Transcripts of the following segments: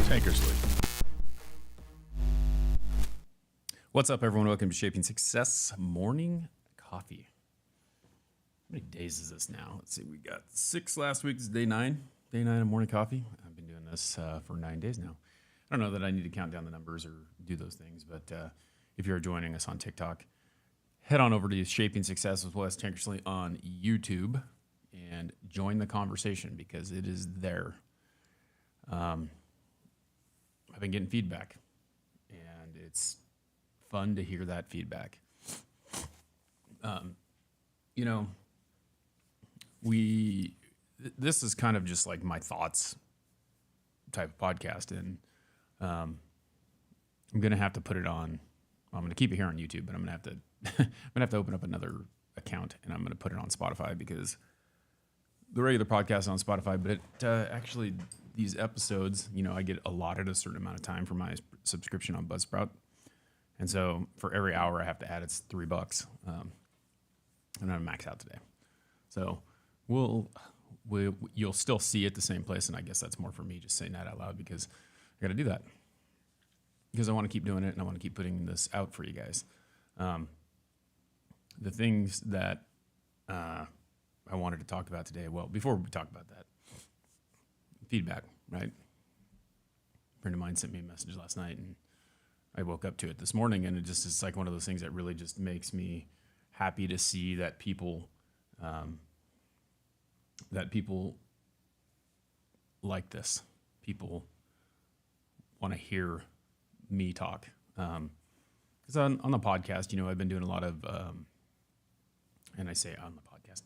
Tankersley. What's up, everyone? Welcome to Shaping Success Morning Coffee. How many days is this now? Let's see. We got 6 last week. This is day 9. Day 9 of morning coffee. I've been doing this for 9 days now. I don't know that I need to count down the numbers or do those things, but if you're joining us on TikTok, head on over to Shaping Success with Wes Tankersley on YouTube and join the conversation because it is there. I've been getting feedback, and it's fun to hear that feedback. This is kind of just like my thoughts type of podcast, and I'm going to have to put it on. I'm going to keep it here on YouTube, but I'm going to have to open up another account, and I'm going to put it on Spotify because the regular podcast is on Spotify, but it actually, these episodes, I get allotted a certain amount of time for my subscription on Buzzsprout. And so for every hour I have to add, it's $3. And I'm max out today. So you'll still see it the same place. And I guess that's more for me just saying that out loud because I got to do that because I want to keep doing it and I want to keep putting this out for you guys. The things that, I wanted to talk about today. Well, before we talk about that, feedback, right? A friend of mine sent me a message last night and I woke up to it this morning, and it's like one of those things that really just makes me happy to see that people like this. People want to hear me talk. Because on the podcast, I've been doing a lot of, and I say on the podcast,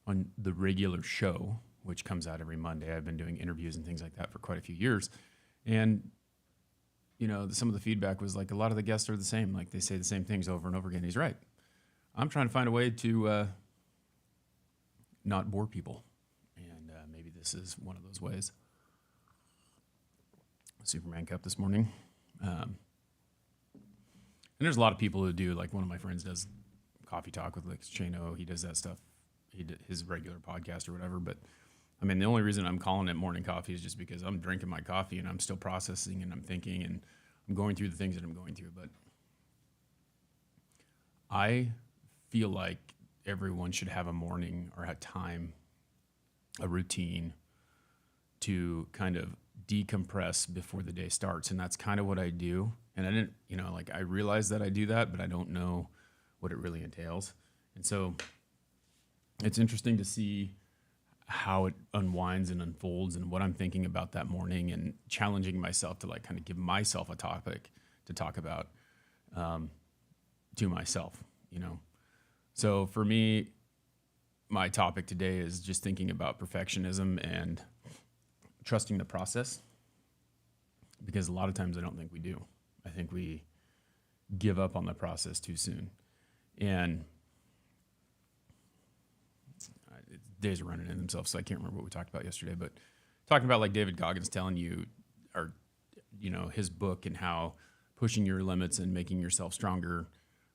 on the regular show, which comes out every Monday. I've been doing interviews and things like that for quite a few years. And, some of the feedback was like a lot of the guests are the same. Like they say the same things over and over again. He's right. I'm trying to find a way to not bore people. And maybe this is one of those ways. Superman Cup this morning. And there's a lot of people who do, like one of my friends does Coffee Talk with Lex Chano. He does that stuff. He did his regular podcast or whatever. But I mean, the only reason I'm calling it morning coffee is just because I'm drinking my coffee and I'm still processing and I'm thinking and I'm going through the things that I'm going through. But I feel like everyone should have a morning or a time, a routine to kind of decompress before the day starts. And that's kind of what I do. And I didn't, I realize that I do that, but I don't know what it really entails. And so it's interesting to see how it unwinds and unfolds and what I'm thinking about that morning and challenging myself to kind of give myself a topic to talk about to myself, So for me, my topic today is just thinking about perfectionism and trusting the process, because a lot of times I don't think we do. I think we give up on the process too soon. And days are running in themselves, so I can't remember what we talked about yesterday, but talking about like David Goggins telling you, or, his book and how pushing your limits and making yourself stronger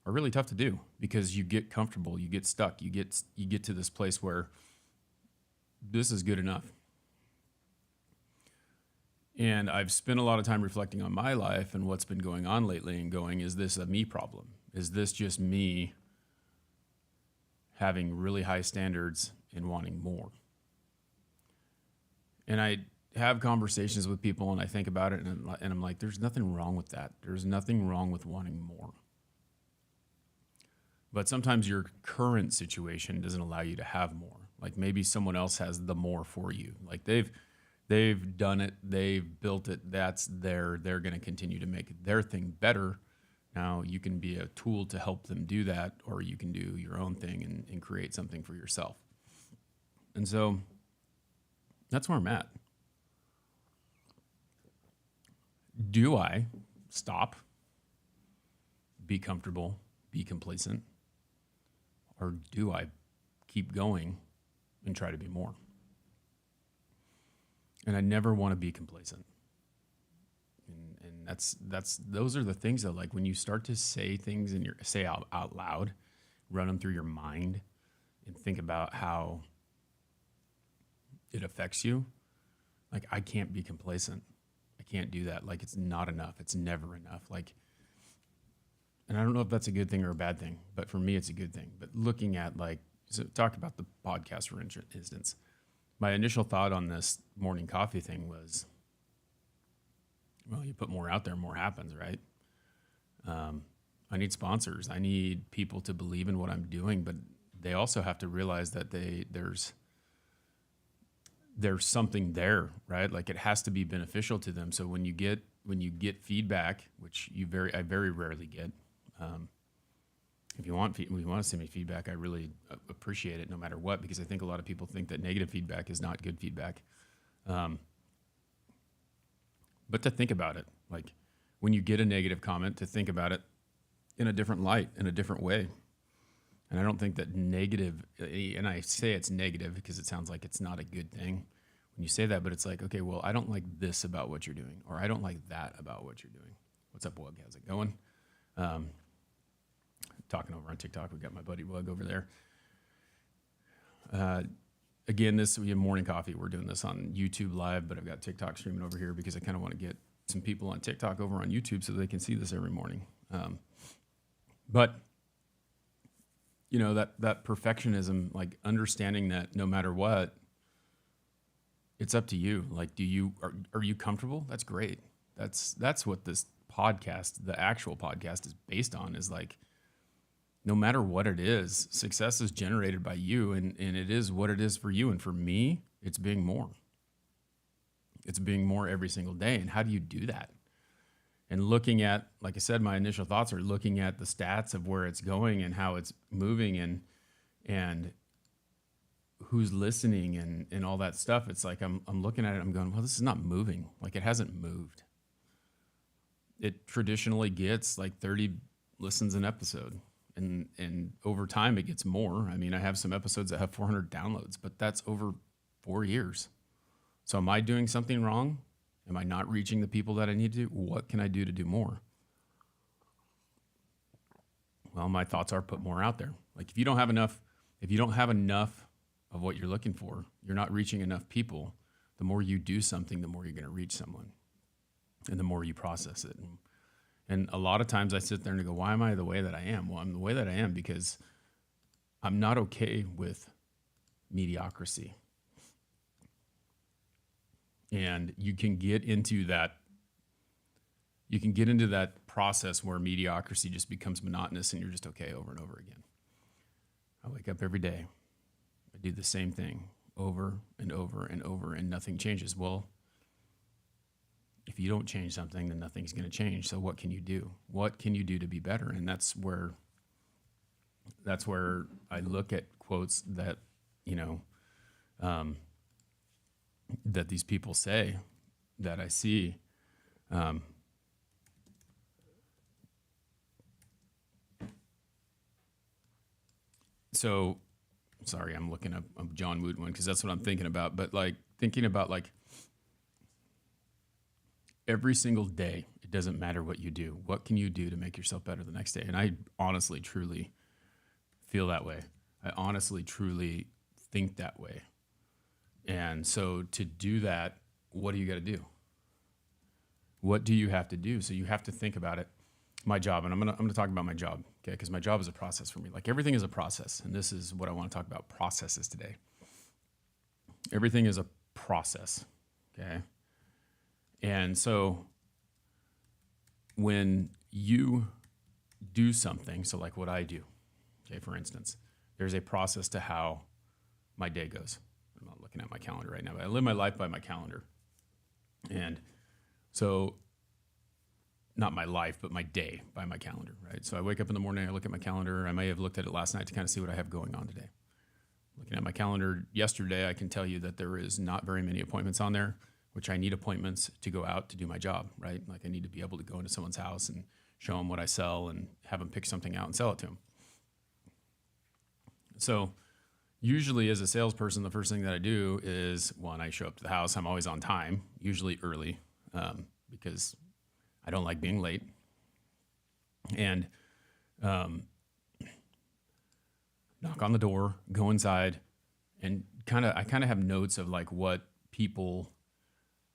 are really tough to do because you get comfortable, you get stuck, you get to this place where this is good enough. And I've spent a lot of time reflecting on my life and what's been going on lately and going, is this a me problem? Is this just me having really high standards and wanting more? And I have conversations with people and I think about it and I'm like, there's nothing wrong with that. There's nothing wrong with wanting more. But sometimes your current situation doesn't allow you to have more. Like maybe someone else has the more for you. Like they've done it, they've built it, they're going to continue to make their thing better. Now you can be a tool to help them do that, or you can do your own thing and create something for yourself. And so that's where I'm at. Do I stop, be comfortable, be complacent, or do I keep going and try to be more? And I never want to be complacent. And those are the things that, like, when you start to say things and say out loud, run them through your mind and think about how it affects you. Like, I can't be complacent. I can't do that. Like, it's not enough. It's never enough. Like, and I don't know if that's a good thing or a bad thing, but for me, it's a good thing. But looking at like, so talk about the podcast for instance, my initial thought on this morning coffee thing was, well, you put more out there, more happens, right? I need sponsors. I need people to believe in what I'm doing, but they also have to realize that there's something there, right? Like, it has to be beneficial to them. So when you get feedback, which I very rarely get, if you want to send me feedback, I really appreciate it no matter what, because I think a lot of people think that negative feedback is not good feedback. But to think about it, like when you get a negative comment, to think about it in a different light, in a different way. And I don't think that negative, and I say it's negative because it sounds like it's not a good thing when you say that, but it's like, okay, well, I don't like this about what you're doing, or I don't like that about what you're doing. What's up, Wug? How's it going? Talking over on TikTok. We got my buddy Wug over there. Again, we have morning coffee. We're doing this on YouTube live, but I've got TikTok streaming over here because I kind of want to get some people on TikTok over on YouTube so they can see this every morning. But you know, that perfectionism, like understanding that no matter what, it's up to you. Like, are you comfortable? That's great. That's what this podcast, the actual podcast, is based on, is like, no matter what it is, success is generated by you, and it is what it is for you. And for me, it's being more. It's being more every single day. And how do you do that? And looking at, like I said, my initial thoughts are looking at the stats of where it's going and how it's moving and who's listening and all that stuff. It's like I'm looking at it, I'm going, well, this is not moving. Like, it hasn't moved. It traditionally gets like 30 listens an episode. And over time, it gets more. I mean, I have some episodes that have 400 downloads, but that's over 4 years. So am I doing something wrong? Am I not reaching the people that I need to? What can I do to do more? Well, my thoughts are put more out there. Like, if you don't have enough of what you're looking for, you're not reaching enough people. The more you do something, the more you're going to reach someone, and the more you process it. And a lot of times I sit there and go, why am I the way that I am? Well, I'm the way that I am because I'm not okay with mediocrity. And you can get into that process where mediocrity just becomes monotonous and you're just okay over and over again. I wake up every day. I do the same thing over and over and over, and nothing changes. Well, if you don't change something, then nothing's going to change. So what can you do? What can you do to be better? And that's where I look at quotes that, that these people say, that I see. So sorry, I'm looking up John Wooden one because that's what I'm thinking about. But like thinking about like, every single day, it doesn't matter what you do. What can you do to make yourself better the next day? And I honestly, truly feel that way. I honestly, truly think that way. And so to do that, what do you got to do? What do you have to do? So you have to think about it. My job, and I'm gonna talk about my job, okay? Because my job is a process for me. Like, everything is a process, and this is what I want to talk about: processes today. Everything is a process, okay? And so when you do something, so like what I do, okay, for instance, there's a process to how my day goes. I'm not looking at my calendar right now, but I live my life by my calendar. And so, not my life, but my day by my calendar, right? So I wake up in the morning, I look at my calendar. I may have looked at it last night to kind of see what I have going on today. Looking at my calendar yesterday, I can tell you that there is not very many appointments on there, which I need appointments to go out to do my job, right? Like, I need to be able to go into someone's house and show them what I sell and have them pick something out and sell it to them. So usually as a salesperson, the first thing that I do is, one, I show up to the house. I'm always on time, usually early, because I don't like being late. And knock on the door, go inside, and I kind of have notes of like what people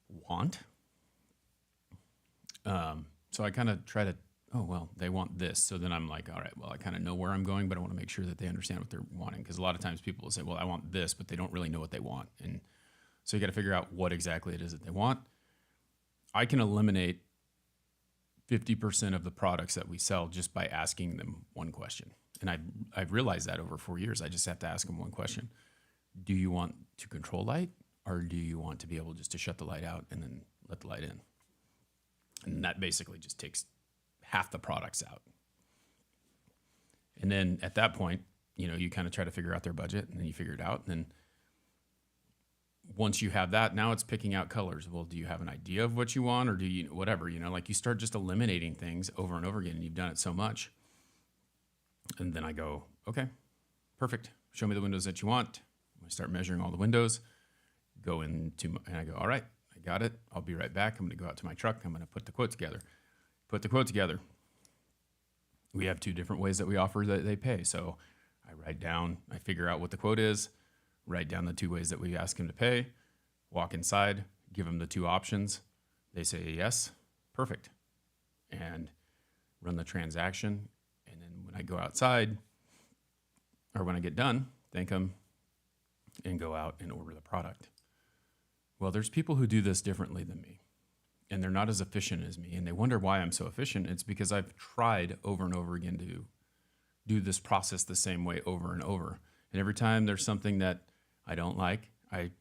want So I kind of try to, oh, well, they want this. So then I'm like, all right, well, I kind of know where I'm going, but I want to make sure that they understand what they're wanting. Because a lot of times people will say, well, I want this, but they don't really know what they want. And so you got to figure out what exactly it is that they want. I can eliminate 50% of the products that we sell just by asking them one question. And I've realized that over 4 years. I just have to ask them one question. Do you want to control light, or do you want to be able just to shut the light out and then let the light in? And that basically just takes half the products out. And then at that point, you kind of try to figure out their budget, and then you figure it out. And then once you have that, now it's picking out colors. Well, do you have an idea of what you want, or do you, whatever, like you start just eliminating things over and over again, and you've done it so much. And then I go, okay, perfect. Show me the windows that you want. I start measuring all the windows, and I go, all right, I got it. I'll be right back. I'm going to go out to my truck. I'm going to put the quote together. We have two different ways that we offer that they pay. So I figure out what the quote is, write down the two ways that we ask them to pay, walk inside, give them the two options. They say yes, perfect, and run the transaction. And then when I go outside, or when I get done, thank them and go out and order the product. Well, there's people who do this differently than me, and they're not as efficient as me, and they wonder why I'm so efficient. It's because I've tried over and over again to do this process the same way over and over. And every time there's something that I don't like, I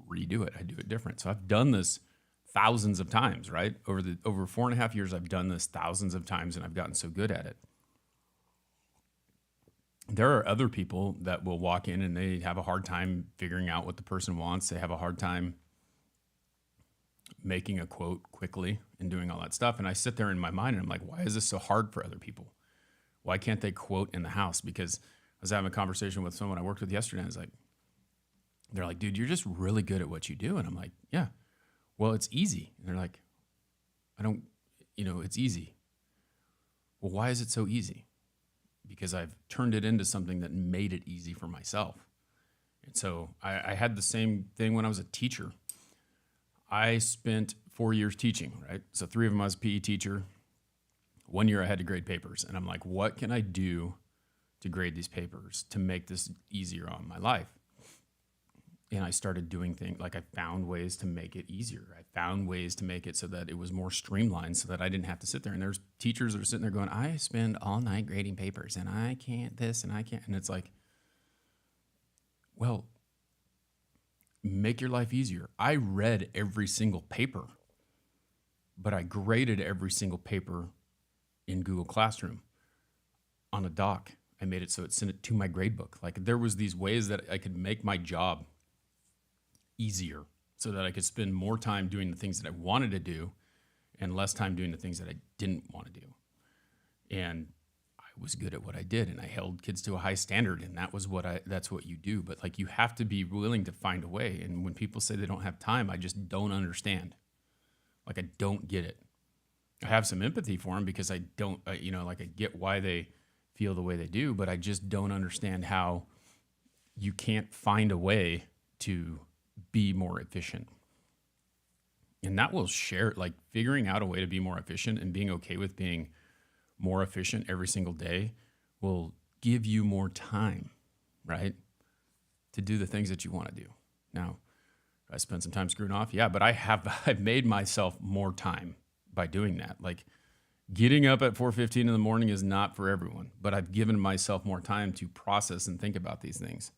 redo it. I do it different. So I've done this thousands of times, right? Over 4.5 years, I've done this thousands of times, and I've gotten so good at it. There are other people that will walk in and they have a hard time figuring out what the person wants. They have a hard time making a quote quickly and doing all that stuff. And I sit there in my mind and I'm like, why is this so hard for other people? Why can't they quote in the house? Because I was having a conversation with someone I worked with yesterday, and they're like, dude, you're just really good at what you do. And I'm like, yeah, well, it's easy. And they're like, it's easy. Well, why is it so easy? Because I've turned it into something that made it easy for myself. And so I had the same thing when I was a teacher. I spent 4 years teaching, right? So 3 of them I was a PE teacher. 1 year I had to grade papers. And I'm like, what can I do to grade these papers to make this easier on my life? And I started doing things like I found ways to make it easier. I found ways to make it so that it was more streamlined, so that I didn't have to sit there. And there's teachers that are sitting there going, I spend all night grading papers and I can't this and I can't. And it's like, well, make your life easier. I read every single paper, but I graded every single paper in Google Classroom on a doc. I made it so it sent it to my gradebook. Like, there was these ways that I could make my job easier so that I could spend more time doing the things that I wanted to do and less time doing the things that I didn't want to do. And I was good at what I did, and I held kids to a high standard, and that's what you do. But like, you have to be willing to find a way. And when people say they don't have time, I just don't understand. Like, I don't get it. I have some empathy for them because I get why they feel the way they do, but I just don't understand how you can't find a way to be more efficient. And that will figuring out a way to be more efficient and being okay with being more efficient every single day will give you more time, right? To do the things that you want to do. Now, I spend some time screwing off. Yeah, but I've made myself more time by doing that. Like, getting up at 4:15 in the morning is not for everyone, but I've given myself more time to process and think about these things.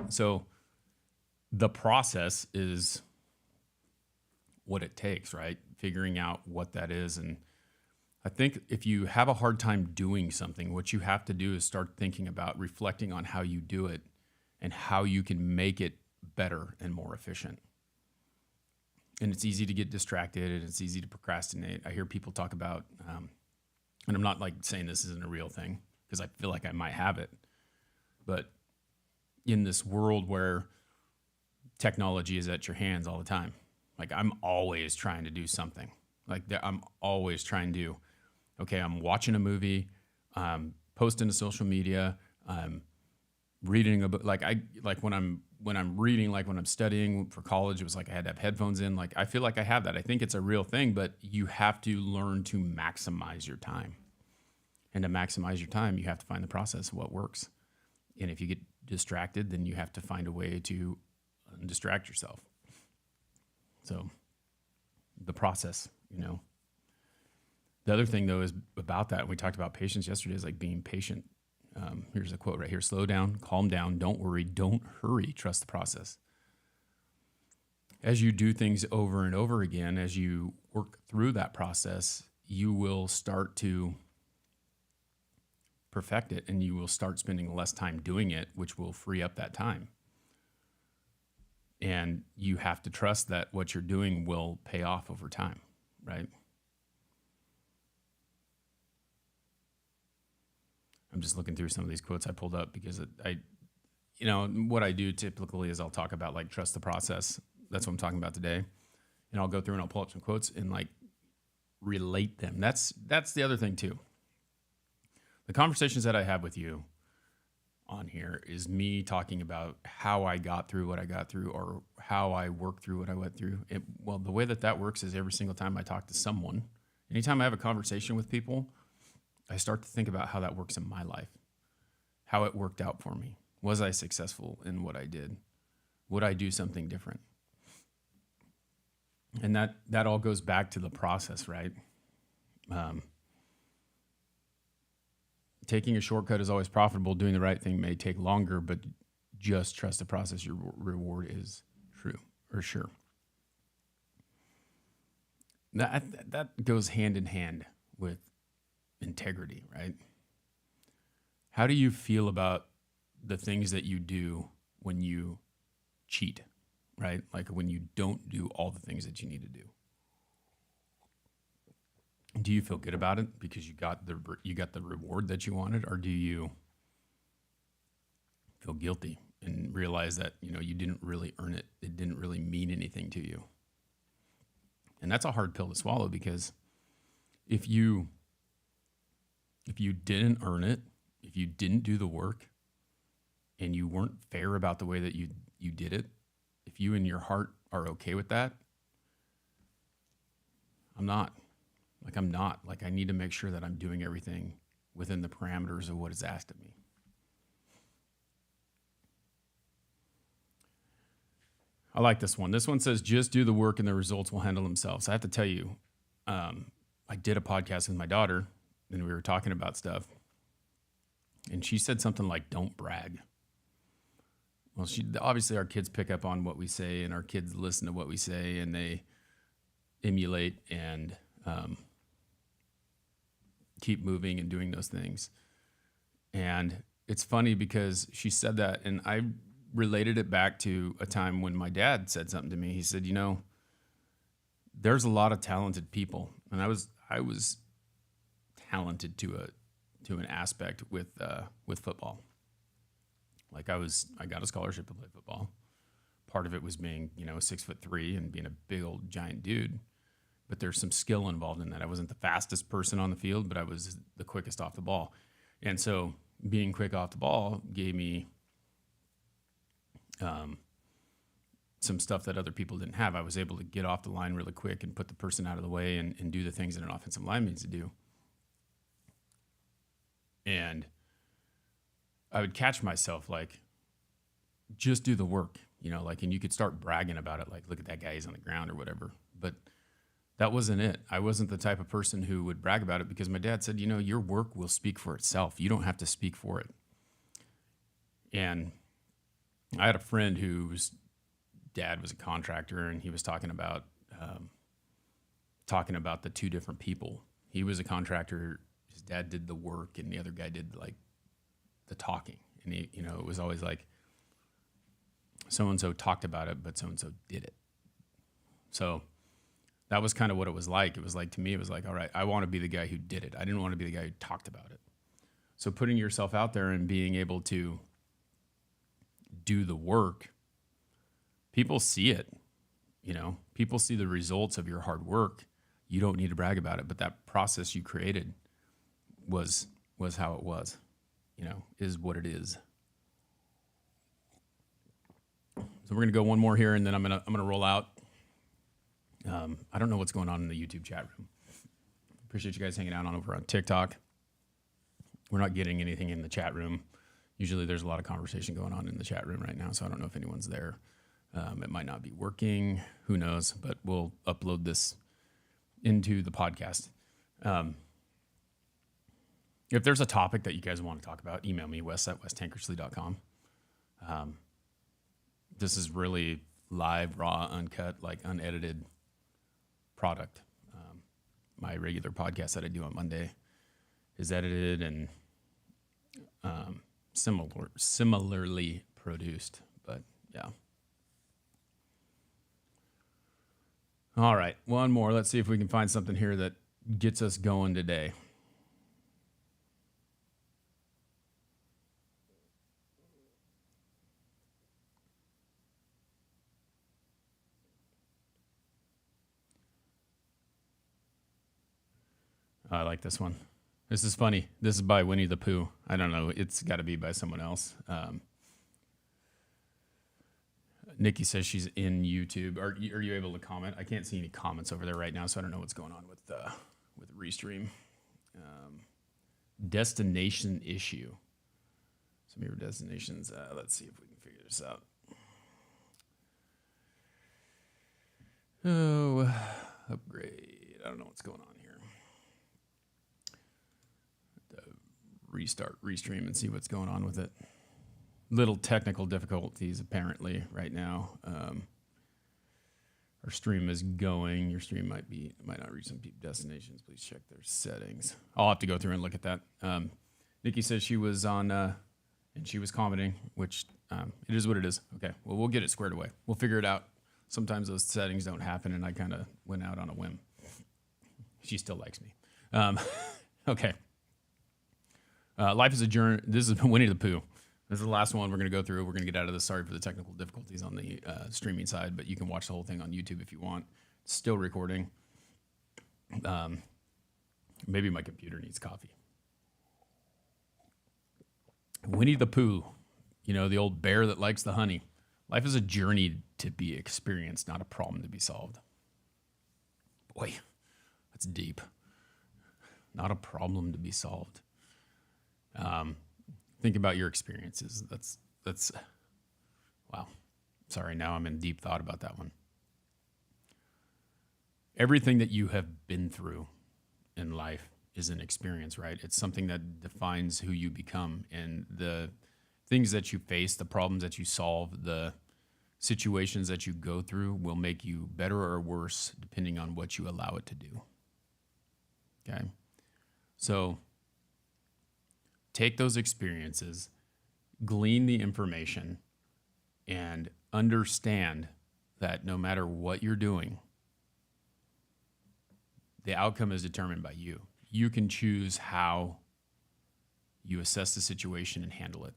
So the process is what it takes, right? Figuring out what that is. And I think if you have a hard time doing something, what you have to do is start thinking about reflecting on how you do it and how you can make it better and more efficient. And it's easy to get distracted, and it's easy to procrastinate. I hear people talk about, and I'm not like saying this isn't a real thing because I feel like I might have it, but in this world where technology is at your hands all the time, like, I'm always trying to do something. Like, I'm always trying to, okay, I'm watching a movie, posting to social media, reading a book. Like when I'm when I'm reading, like when I'm studying for college, it was like I had to have headphones in. Like I feel like I have that. I think it's a real thing, but you have to learn to maximize your time. And to maximize your time, you have to find the process of what works. And if you get distracted, then you have to find a way to distract yourself. So the process, you know. The other thing, though, is about that, we talked about patience yesterday, is like being patient. Here's a quote right here: slow down, calm down, don't worry, don't hurry, trust the process. As you do things over and over again, as you work through that process, you will start to perfect it, and you will start spending less time doing it, which will free up that time. And you have to trust that what you're doing will pay off over time, right? I'm just looking through some of these quotes I pulled up because what I do typically is I'll talk about like trust the process. That's what I'm talking about today. And I'll go through and I'll pull up some quotes and like relate them. That's the other thing too. The conversations that I have with you on here is me talking about how I got through what I got through, or how I worked through what I went through. Well, the way that works is every single time I talk to someone, anytime I have a conversation with people, I start to think about how that works in my life, how it worked out for me. Was I successful in what I did? Would I do something different? And that all goes back to the process, right? Taking a shortcut is always profitable. Doing the right thing may take longer, but just trust the process. Your reward is true or sure. That goes hand in hand with integrity, right? How do you feel about the things that you do when you cheat, right? Like when you don't do all the things that you need to do. Do you feel good about it because you got the reward that you wanted, or do you feel guilty and realize that, you didn't really earn it? It didn't really mean anything to you. And that's a hard pill to swallow, because if you didn't earn it, if you didn't do the work, and you weren't fair about the way that you did it, if you in your heart are okay with that, I'm not. I need to make sure that I'm doing everything within the parameters of what is asked of me. I like this one. This one says, just do the work and the results will handle themselves. I have to tell you, I did a podcast with my daughter, and we were talking about stuff, and she said something like, don't brag. Well, obviously our kids pick up on what we say, and our kids listen to what we say, and they emulate and keep moving and doing those things. And it's funny because she said that, and I related it back to a time when my dad said something to me. He said, there's a lot of talented people, and I was talented to an aspect with football. Like I got a scholarship to play football. Part of it was being, 6'3" and being a big old giant dude. But there's some skill involved in that. I wasn't the fastest person on the field, but I was the quickest off the ball. And so being quick off the ball gave me some stuff that other people didn't have. I was able to get off the line really quick and put the person out of the way and do the things that an offensive line needs to do. And I would catch myself like, just do the work, and you could start bragging about it. Like, look at that guy, he's on the ground or whatever. But that wasn't it. I wasn't the type of person who would brag about it, because my dad said, your work will speak for itself. You don't have to speak for it. And I had a friend whose dad was a contractor, and he was talking about the two different people. He was a contractor. His dad did the work, and the other guy did like the talking. And he, it was always like, so-and-so talked about it, but so-and-so did it. So that was kind of what it was like. It was like, to me, it was like, all right, I want to be the guy who did it. I didn't want to be the guy who talked about it. So putting yourself out there and being able to do the work, people see it. People see the results of your hard work. You don't need to brag about it, but that process you created was how it was, is what it is. So we're gonna go one more here, and then I'm gonna roll out. I don't know what's going on in the YouTube chat room. Appreciate you guys hanging out over on TikTok. We're not getting anything in the chat room. Usually there's a lot of conversation going on in the chat room right now, so I don't know if anyone's there. It might not be working. Who knows? But we'll upload this into the podcast. If there's a topic that you guys want to talk about, email me, wes@westankersley.com. This is really live, raw, uncut, like unedited product. My regular podcast that I do on Monday is edited and similarly produced, but yeah. All right, one more. Let's see if we can find something here that gets us going today. I like this one. This is funny. This is by Winnie the Pooh. I don't know. It's got to be by someone else. Nikki says she's in YouTube. Are you able to comment? I can't see any comments over there right now, so I don't know what's going on with Restream. Destination issue. Some of your destinations. Let's see if we can figure this out. Oh, upgrade. I don't know what's going on here. Restart Restream and see what's going on with it. Little technical difficulties apparently right now. Our stream is going. Your stream might not reach some destinations. Please check their settings. I'll have to go through and look at that. Nikki says she was on and she was commenting, which it is what it is. Okay, well, we'll get it squared away. We'll figure it out. Sometimes those settings don't happen, and I kind of went out on a whim. She still likes me. Okay. Life is a journey. This is Winnie the Pooh. This is the last one we're going to go through. We're going to get out of this. Sorry for the technical difficulties on the streaming side, but you can watch the whole thing on YouTube if you want. It's still recording. Maybe my computer needs coffee. Winnie the Pooh, the old bear that likes the honey. Life is a journey to be experienced, not a problem to be solved. Boy, that's deep. Not a problem to be solved. Think about your experiences. That's wow. Sorry, now I'm in deep thought about that one. Everything that you have been through in life is an experience, right? It's something that defines who you become, and the things that you face, the problems that you solve, the situations that you go through will make you better or worse depending on what you allow it to do. Okay? So take those experiences, glean the information, and understand that no matter what you're doing, the outcome is determined by you. You can choose how you assess the situation and handle it.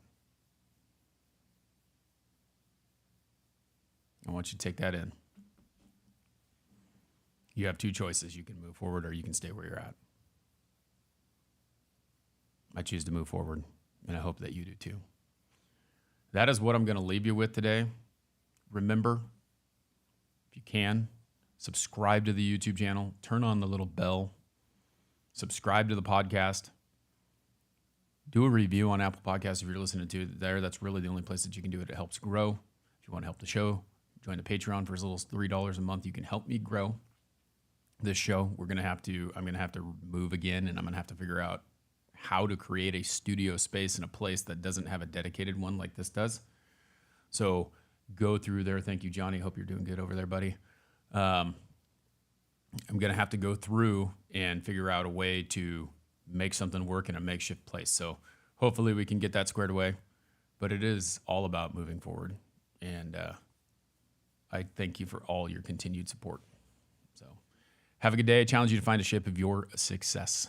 I want you to take that in. You have two choices. You can move forward or you can stay where you're at. I choose to move forward, and I hope that you do too. That is what I'm going to leave you with today. Remember, if you can, subscribe to the YouTube channel, turn on the little bell, subscribe to the podcast, do a review on Apple Podcasts if you're listening to it there. That's really the only place that you can do it. It helps grow. If you want to help the show, join the Patreon for as little as $3 a month. You can help me grow this show. I'm going to have to move again, and I'm going to have to figure out how to create a studio space in a place that doesn't have a dedicated one like this does. So go through there. Thank you, Johnny. Hope you're doing good over there, buddy. I'm going to have to go through and figure out a way to make something work in a makeshift place. So hopefully we can get that squared away, but it is all about moving forward. And I thank you for all your continued support. So have a good day. I challenge you to find a shape of your success.